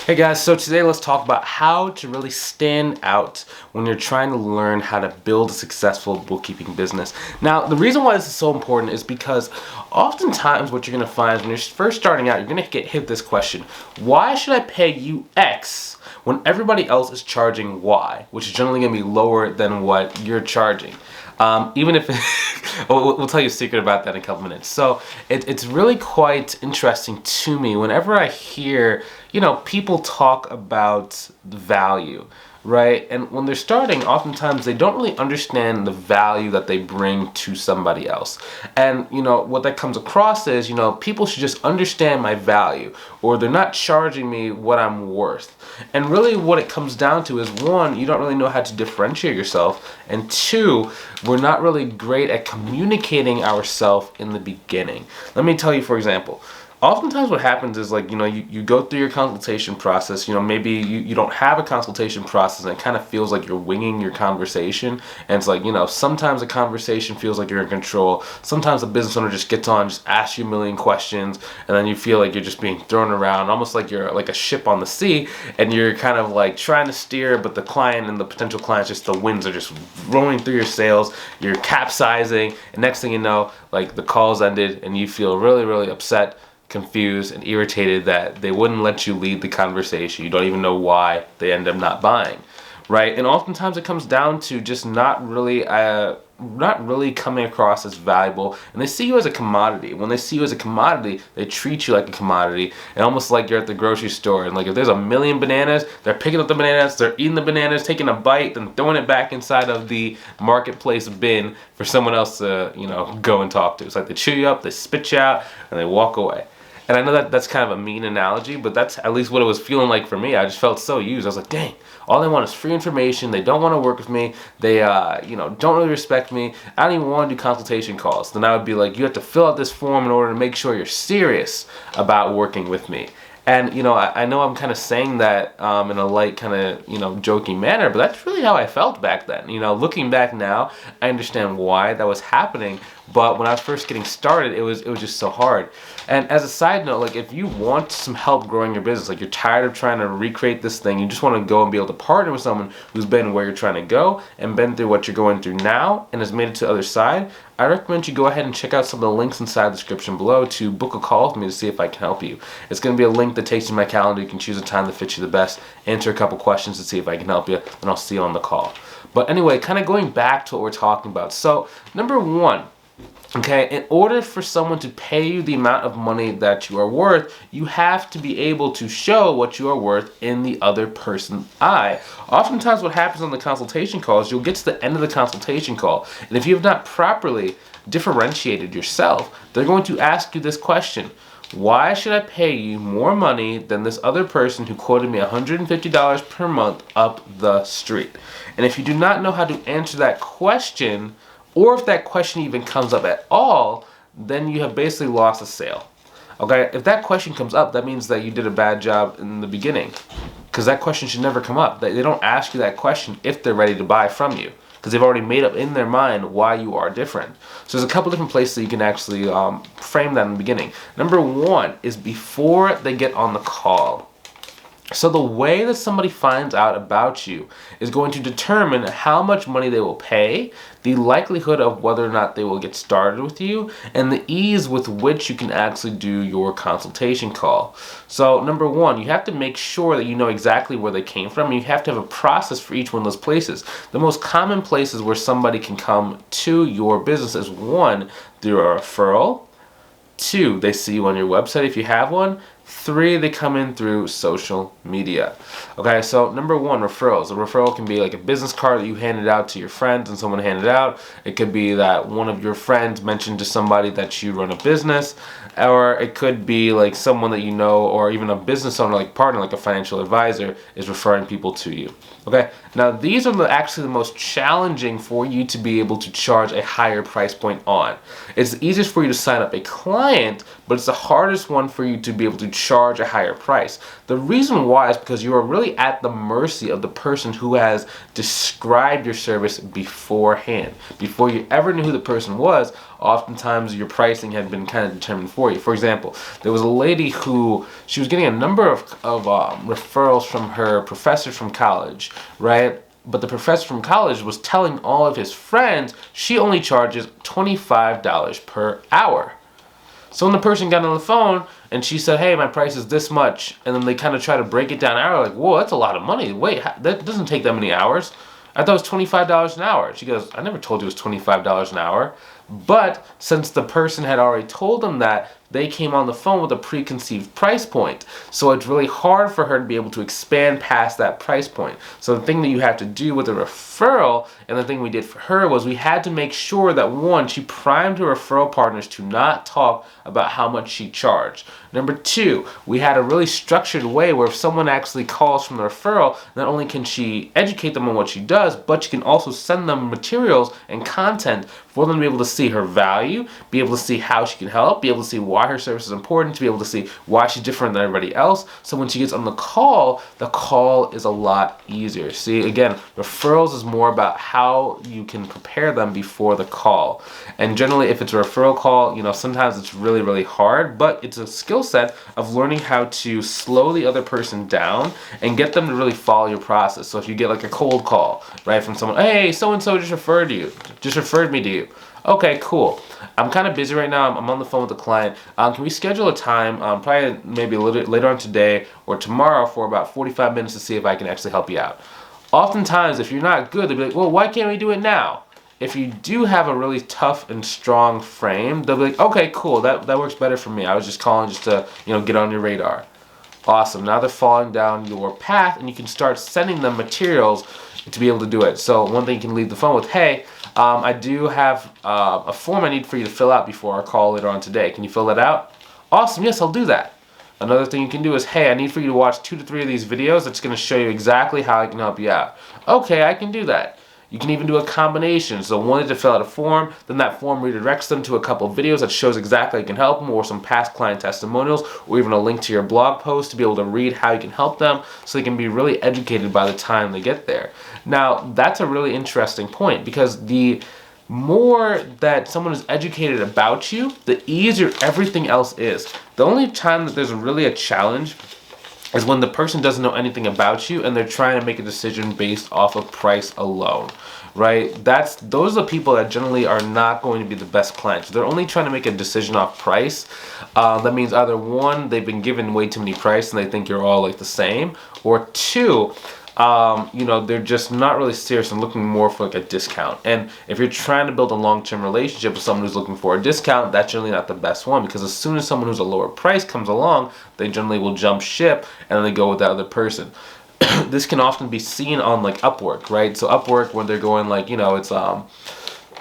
Hey guys, so today let's talk about how to really stand out when you're trying to learn how to build a successful bookkeeping business. Now, the reason why this is so important is because oftentimes what you're going to find is when you're first starting out, you're going to get hit this question: why should I pay you X when everybody else is charging Y, which is generally going to be lower than what you're charging? Even if we'll tell you a secret about that in a couple minutes. So it's really quite interesting to me whenever I hear, people talk about the value, right? And when they're starting, oftentimes they don't really understand the value that they bring to somebody else. And, what that comes across is, people should just understand my value, or they're not charging me what I'm worth. And really what it comes down to is, one, you don't really know how to differentiate yourself, and two, we're not really great at communicating ourselves in the beginning. Let me tell you, for example, oftentimes what happens is you go through your consultation process, maybe you don't have a consultation process and it kind of feels like you're winging your conversation, and it's sometimes a conversation feels like you're in control. Sometimes a business owner just gets on, just asks you a million questions, and then you feel like you're just being thrown around, almost like you're like a ship on the sea, and you're kind of like trying to steer, but the client and the potential clients, just the winds are just rolling through your sails, you're capsizing, and next thing you know, like the call's ended and you feel really, really upset, confused, and irritated that they wouldn't let you lead the conversation. You don't even know why they end up not buying, right? And oftentimes it comes down to just not really coming across as valuable, and they see you as a commodity. When they see you as a commodity, they treat you like a commodity, and almost like you're at the grocery store, and if there's a million bananas, they're picking up the bananas, they're eating the bananas, taking a bite, then throwing it back inside of the marketplace bin for someone else to go and talk to. It's like they chew you up, they spit you out, and they walk away. And I know that that's kind of a mean analogy, but that's at least what it was feeling like for me. I just felt so used. I was like, dang, all they want is free information. They don't want to work with me. They, don't really respect me. I don't even want to do consultation calls. Then I would be like, you have to fill out this form in order to make sure you're serious about working with me. And, I know I'm kind of saying that in a light kind of, joking manner, but that's really how I felt back then. Looking back now, I understand why that was happening. But when I was first getting started, it was just so hard. And as a side note, if you want some help growing your business, you're tired of trying to recreate this thing, you just want to go and be able to partner with someone who's been where you're trying to go and been through what you're going through now and has made it to the other side, I recommend you go ahead and check out some of the links inside the description below to book a call with me to see if I can help you. It's going to be a link that takes you to my calendar. You can choose a time that fits you the best, answer a couple questions to see if I can help you, and I'll see you on the call. But anyway, kind of going back to what we're talking about. So, number one, okay, in order for someone to pay you the amount of money that you are worth, you have to be able to show what you are worth in the other person's eye. Oftentimes what happens on the consultation call is you'll get to the end of the consultation call, and if you have not properly differentiated yourself, they're going to ask you this question: why should I pay you more money than this other person who quoted me $150 per month up the street? And if you do not know how to answer that question, or if that question even comes up at all, then you have basically lost a sale. Okay, if that question comes up, that means that you did a bad job in the beginning, because that question should never come up. They don't ask you that question if they're ready to buy from you, because they've already made up in their mind why you are different. So there's a couple different places that you can actually frame that in the beginning. Number one is before they get on the call. So the way that somebody finds out about you is going to determine how much money they will pay, the likelihood of whether or not they will get started with you, and the ease with which you can actually do your consultation call. So number one, you have to make sure that you know exactly where they came from. You have to have a process for each one of those places. The most common places where somebody can come to your business is, one, through a referral; two, they see you on your website if you have one; three, they come in through social media. Okay, so number one, referrals. A referral can be like a business card that you handed out to your friends and someone handed out. It could be that one of your friends mentioned to somebody that you run a business, or it could be like someone that you know, or even a business owner, like partner, like a financial advisor, is referring people to you. Okay, now these are actually the most challenging for you to be able to charge a higher price point on. It's the easiest for you to sign up a client, but it's the hardest one for you to be able to charge a higher price. The reason why is because you are really at the mercy of the person who has described your service beforehand. Before you ever knew who the person was, oftentimes your pricing had been kind of determined for you. For example, there was a lady who, she was getting a number of referrals from her professor from college, right? But the professor from college was telling all of his friends she only charges $25 per hour. So when the person got on the phone and she said, hey, my price is this much, and then they kind of try to break it down an hour, like, whoa, that's a lot of money. Wait, that doesn't take that many hours. I thought it was $25 an hour. She goes, I never told you it was $25 an hour. But since the person had already told them that, they came on the phone with a preconceived price point. So it's really hard for her to be able to expand past that price point. So the thing that you have to do with a referral, and the thing we did for her, was we had to make sure that, one, she primed her referral partners to not talk about how much she charged. Number two, we had a really structured way where if someone actually calls from the referral, not only can she educate them on what she does, but she can also send them materials and content for them to be able to see her value, be able to see how she can help, be able to see why her service is important, to be able to see why she's different than everybody else. So when she gets on the call is a lot easier. See, again, referrals is more about how you can prepare them before the call. And generally, if it's a referral call, you know, sometimes it's really, really hard, but it's a skill set of learning how to slow the other person down and get them to really follow your process. So if you get like a cold call, right, from someone, hey, so-and-so just referred me to you. Okay, cool. I'm kind of busy right now. I'm on the phone with the client. Can we schedule a time, probably maybe a little later on today or tomorrow, for about 45 minutes to see if I can actually help you out? Oftentimes, if you're not good, they'll be like, well, why can't we do it now? If you do have a really tough and strong frame, they'll be like, okay, cool, that works better for me. I was just calling just to, you know, get on your radar. Awesome. Now they're falling down your path, and you can start sending them materials to be able to do it. So one thing you can leave the phone with, hey, I do have a form I need for you to fill out before our call later on today. Can you fill that out? Awesome, yes, I'll do that. Another thing you can do is, hey, I need for you to watch 2 to 3 of these videos that's going to show you exactly how I can help you out. Okay, I can do that. You can even do a combination. So one is to fill out a form, then that form redirects them to a couple of videos that shows exactly how you can help them, or some past client testimonials, or even a link to your blog post to be able to read how you can help them, so they can be really educated by the time they get there. Now, that's a really interesting point, because the more that someone is educated about you, the easier everything else is. The only time that there's really a challenge is when the person doesn't know anything about you and they're trying to make a decision based off of price alone, right? Those are the people that generally are not going to be the best clients. They're only trying to make a decision off price. That means either one, they've been given way too many price and they think you're all like the same, or two, you know, they're just not really serious and looking more for like a discount. And if you're trying to build a long-term relationship with someone who's looking for a discount, that's generally not the best one, because as soon as someone who's a lower price comes along, they generally will jump ship and then they go with that other person. This can often be seen on like Upwork, right? So Upwork, when they're going like, you know, it's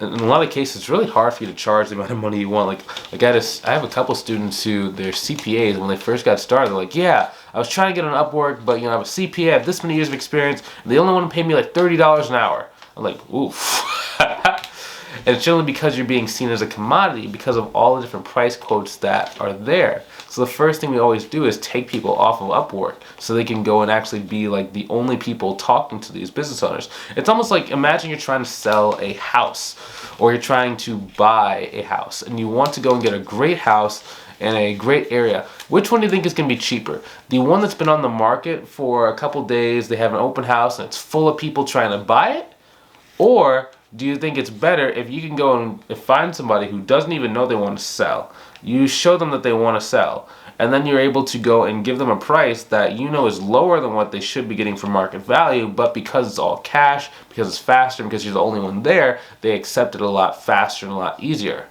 in a lot of cases, it's really hard for you to charge the amount of money you want. Like I have a couple students who, they're CPAs, when they first got started, they're like, yeah, I was trying to get on Upwork, but, you know, I have a CPA, I have this many years of experience, and they only want to pay me like $30 an hour. I'm like, oof. And it's generally because you're being seen as a commodity because of all the different price quotes that are there. So the first thing we always do is take people off of Upwork so they can go and actually be like the only people talking to these business owners. It's almost like, imagine you're trying to sell a house, or you're trying to buy a house, and you want to go and get a great house in a great area. Which one do you think is going to be cheaper? The one that's been on the market for a couple days, they have an open house and it's full of people trying to buy it? Or do you think it's better if you can go and find somebody who doesn't even know they want to sell? You show them that they want to sell, and then you're able to go and give them a price that you know is lower than what they should be getting for market value, but because it's all cash, because it's faster, because you're the only one there, they accept it a lot faster and a lot easier.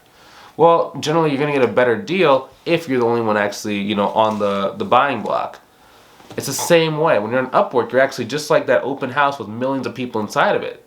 Well, generally you're going to get a better deal if you're the only one actually, you know, on the buying block. It's the same way. When you're on Upwork, you're actually just like that open house with millions of people inside of it.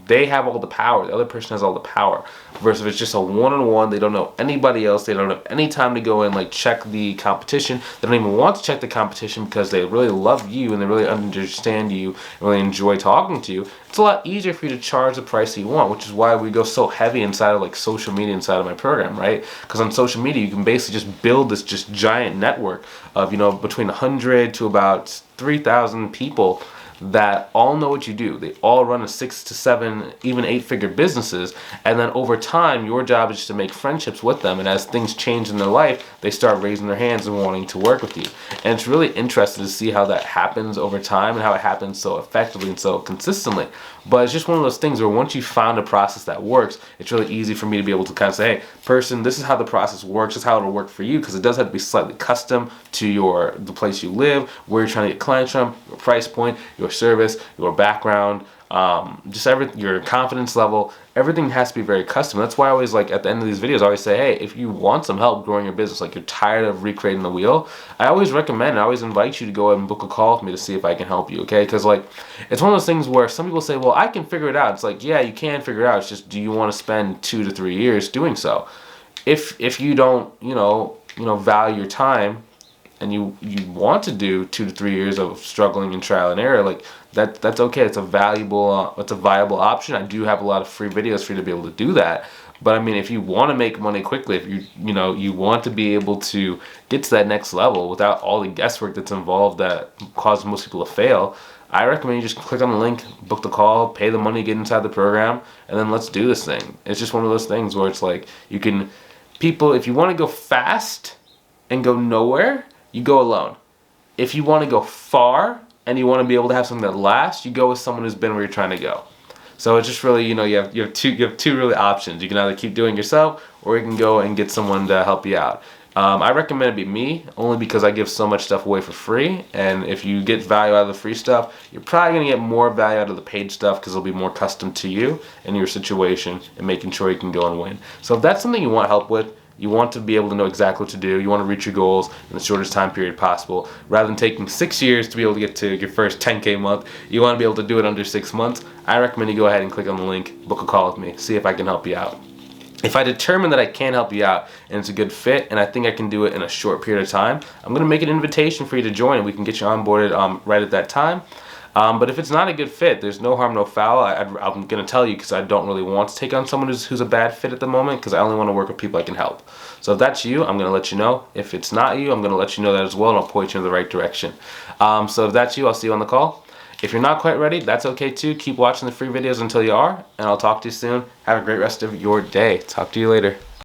they have all the power. The other person has all the power. Versus if it's just a one-on-one, they don't know anybody else. They don't have any time to go and like check the competition. They don't even want to check the competition because they really love you and they really understand you and really enjoy talking to you. It's a lot easier for you to charge the price that you want, which is why we go so heavy inside of like social media inside of my program, right? Because on social media, you can basically just build this just giant network of, you know, between 100 to about 3,000 people that all know what you do. They all run a 6 to 7, even 8-figure businesses. And then over time, your job is just to make friendships with them. And as things change in their life, they start raising their hands and wanting to work with you. And it's really interesting to see how that happens over time and how it happens so effectively and so consistently. But it's just one of those things where once you found a process that works, it's really easy for me to be able to kind of say, hey, person, this is how the process works. This is how it'll work for you, because it does have to be slightly custom to the place you live, where you're trying to get clients from, your price point, your service, your background, just your confidence level. Everything has to be very custom. That's why I always, like, at the end of these videos, I always say, hey, if you want some help growing your business, like you're tired of recreating the wheel, I always recommend, I always invite you to go ahead and book a call with me to see if I can help you, okay? Because, like, it's one of those things where some people say, well, I can figure it out. It's like, yeah, you can figure it out. It's just, do you want to spend 2 to 3 years doing so? If you don't, value your time, and you want to do 2 to 3 years of struggling and trial and error, like that's okay. It's a viable option. I do have a lot of free videos for you to be able to do that. But I mean, if you want to make money quickly, if you want to be able to get to that next level without all the guesswork that's involved that causes most people to fail, I recommend you just click on the link, book the call, pay the money, get inside the program, and then let's do this thing. It's just one of those things where it's like if you want to go fast and go nowhere, you go alone. If you want to go far and you want to be able to have something that lasts, you go with someone who's been where you're trying to go. So it's just really, you have two really options. You can either keep doing it yourself, or you can go and get someone to help you out. I recommend it be me, only because I give so much stuff away for free, and if you get value out of the free stuff, you're probably going to get more value out of the paid stuff because it'll be more custom to you and your situation and making sure you can go and win. So if that's something you want help with, you want to be able to know exactly what to do, you want to reach your goals in the shortest time period possible, rather than taking 6 years to be able to get to your first 10K month, you want to be able to do it under 6 months, I recommend you go ahead and click on the link, book a call with me, see if I can help you out. If I determine that I can help you out and it's a good fit and I think I can do it in a short period of time, I'm going to make an invitation for you to join and we can get you onboarded right at that time. But if it's not a good fit, there's no harm, no foul. I'm going to tell you because I don't really want to take on someone who's a bad fit at the moment, because I only want to work with people I can help. So if that's you, I'm going to let you know. If it's not you, I'm going to let you know that as well, and I'll point you in the right direction. So if that's you, I'll see you on the call. If you're not quite ready, that's okay too. Keep watching the free videos until you are, and I'll talk to you soon. Have a great rest of your day. Talk to you later.